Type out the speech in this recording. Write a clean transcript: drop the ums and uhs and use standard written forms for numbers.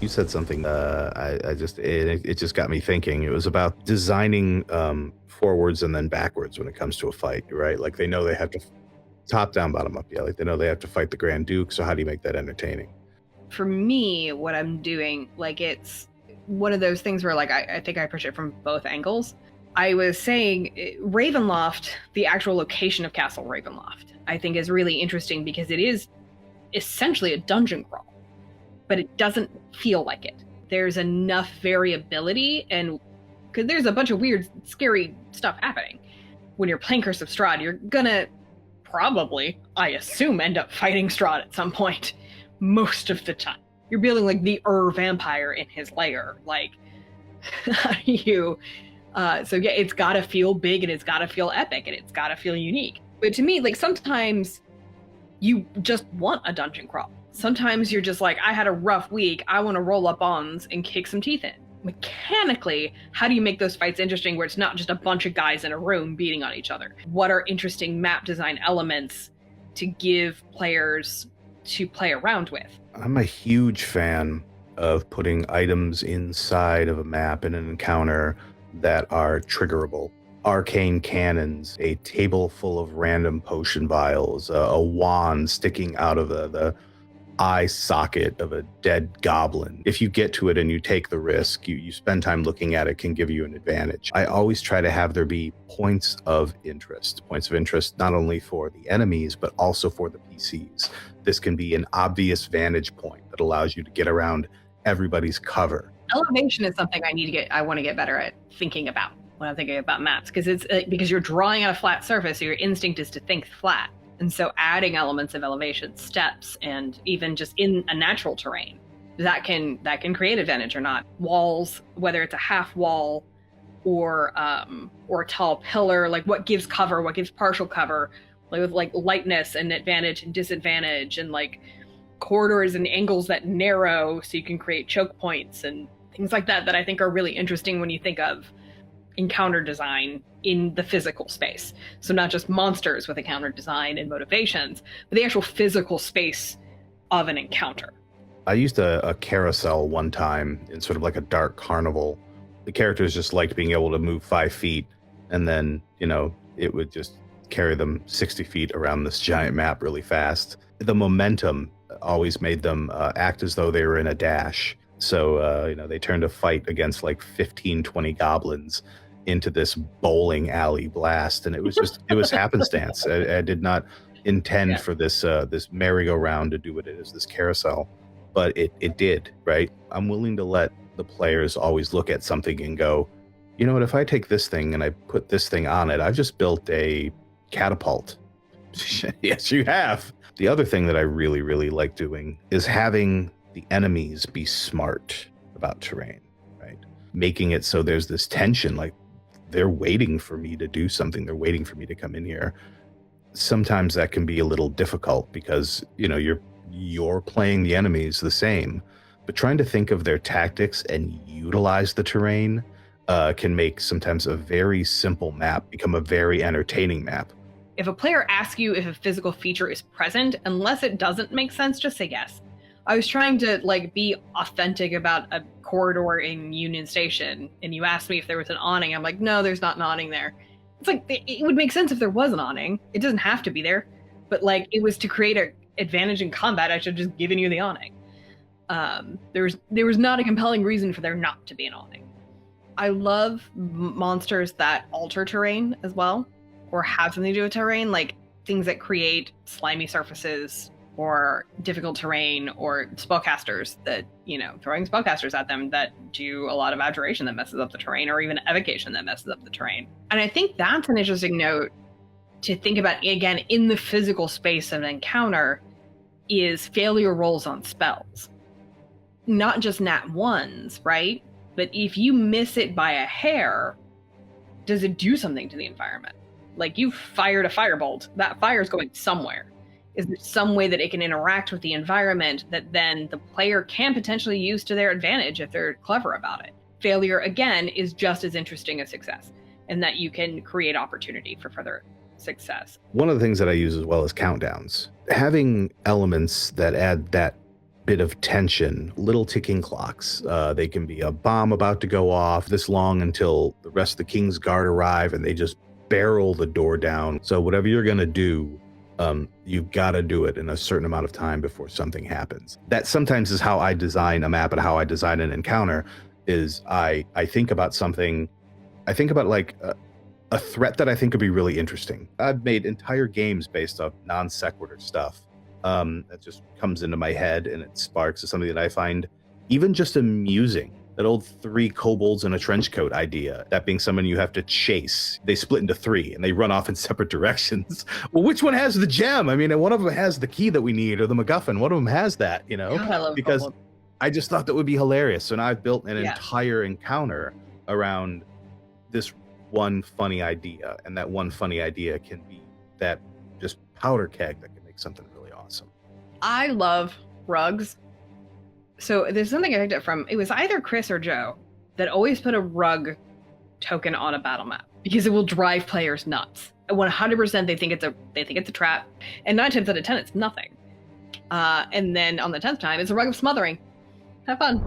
You said something, it just got me thinking. It was about designing, forwards and then backwards when it comes to a fight, right? Like, they know they have to top down, bottom up, yeah, like, they know they have to fight the Grand Duke, so how do you make that entertaining? For me, what I'm doing, like, it's one of those things where, like, I think I approach it from both angles. I was saying Ravenloft, the actual location of Castle Ravenloft, I think is really interesting because it is essentially a dungeon crawl, but it doesn't feel like it. There's enough variability, and because there's a bunch of weird, scary stuff happening. When you're playing Curse of Strahd, you're gonna probably, I assume, end up fighting Strahd at some point. Most of the time. You're building like the vampire in his lair. Like, how do you... so yeah, it's gotta feel big, and it's gotta feel epic, and it's gotta feel unique. But to me, like, sometimes you just want a dungeon crawl. Sometimes you're just like, I had a rough week, I want to roll up ons and kick some teeth in. Mechanically, how do you make those fights interesting where it's not just a bunch of guys in a room beating on each other? What are interesting map design elements to give players to play around with? I'm a huge fan of putting items inside of a map in an encounter that are triggerable. Arcane cannons, a table full of random potion vials, a wand sticking out of the eye socket of a dead goblin. If you get to it and you take the risk, you spend time looking at it, can give you an advantage. I always try to have there be points of interest not only for the enemies, but also for the PCs. This can be an obvious vantage point that allows you to get around everybody's cover. Elevation is something I want to get better at thinking about when I'm thinking about maps, because it's because you're drawing on a flat surface, so your instinct is to think flat. And so adding elements of elevation, steps, and even just in a natural terrain, that can create advantage or not. Walls, whether it's a half wall or a tall pillar, like what gives cover, what gives partial cover, like with like lightness and advantage and disadvantage, and like corridors and angles that narrow so you can create choke points and things like that I think are really interesting when you think of encounter design in the physical space. So not just monsters with encounter design and motivations, but the actual physical space of an encounter. I used a carousel one time in sort of like a dark carnival. The characters just liked being able to move 5 feet, and then, it would just carry them 60 feet around this giant map really fast. The momentum always made them act as though they were in a dash. So, they turned a fight against like 15, 20 goblins into this bowling alley blast. And it was happenstance. I did not intend for this merry-go-round to do what it is, this carousel, but it did, right? I'm willing to let the players always look at something and go, you know what, if I take this thing and I put this thing on it, I've just built a catapult. Yes, you have. The other thing that I really, really like doing is having the enemies be smart about terrain, right? Making it so there's this tension, like they're waiting for me to do something. They're waiting for me to come in here. Sometimes that can be a little difficult because, you're playing the enemies the same, but trying to think of their tactics and utilize the terrain can make sometimes a very simple map become a very entertaining map. If a player asks you if a physical feature is present, unless it doesn't make sense, just say yes. I was trying to be authentic about a corridor in Union Station, and you asked me if there was an awning. I'm like, no, there's not an awning there. It's like, it would make sense if there was an awning. It doesn't have to be there, but it was to create an advantage in combat. I should have just given you the awning. There was not a compelling reason for there not to be an awning. I love monsters that alter terrain as well, or have something to do with terrain, like things that create slimy surfaces or difficult terrain, or spellcasters that, throwing spellcasters at them that do a lot of abjuration that messes up the terrain, or even evocation that messes up the terrain. And I think that's an interesting note to think about, again, in the physical space of an encounter, is failure rolls on spells. Not just nat ones, right? But if you miss it by a hair, does it do something to the environment? Like, you fired a firebolt, that fire is going somewhere. Is there some way that it can interact with the environment that then the player can potentially use to their advantage if they're clever about it? Failure, again, is just as interesting as success, and that you can create opportunity for further success. One of the things that I use as well is countdowns. Having elements that add that bit of tension, little ticking clocks. They can be a bomb about to go off this long until the rest of the King's Guard arrive and they just barrel the door down. So whatever you're going to do, you've got to do it in a certain amount of time before something happens. That sometimes is how I design a map and how I design an encounter is I think about something. I think about like a threat that I think would be really interesting. I've made entire games based off non sequitur stuff. That just comes into my head and it sparks something that I find even just amusing. That old 3 kobolds in a trench coat idea, that being someone you have to chase. They split into 3 and they run off in separate directions. Well, which one has the gem? I mean, one of them has the key that we need or the MacGuffin. One of them has that, you know? God, I love because kobolds. I just thought that would be hilarious. So now I've built an Yeah. entire encounter around this one funny idea. And that one funny idea can be that just powder keg that can make something really awesome. I love rugs. So there's something I picked up from, it was either Chris or Joe that always put a rug token on a battle map because it will drive players nuts. 100% they think it's a trap, and 9 times out of 10 it's nothing. And then on the 10th time it's a rug of smothering. Have fun.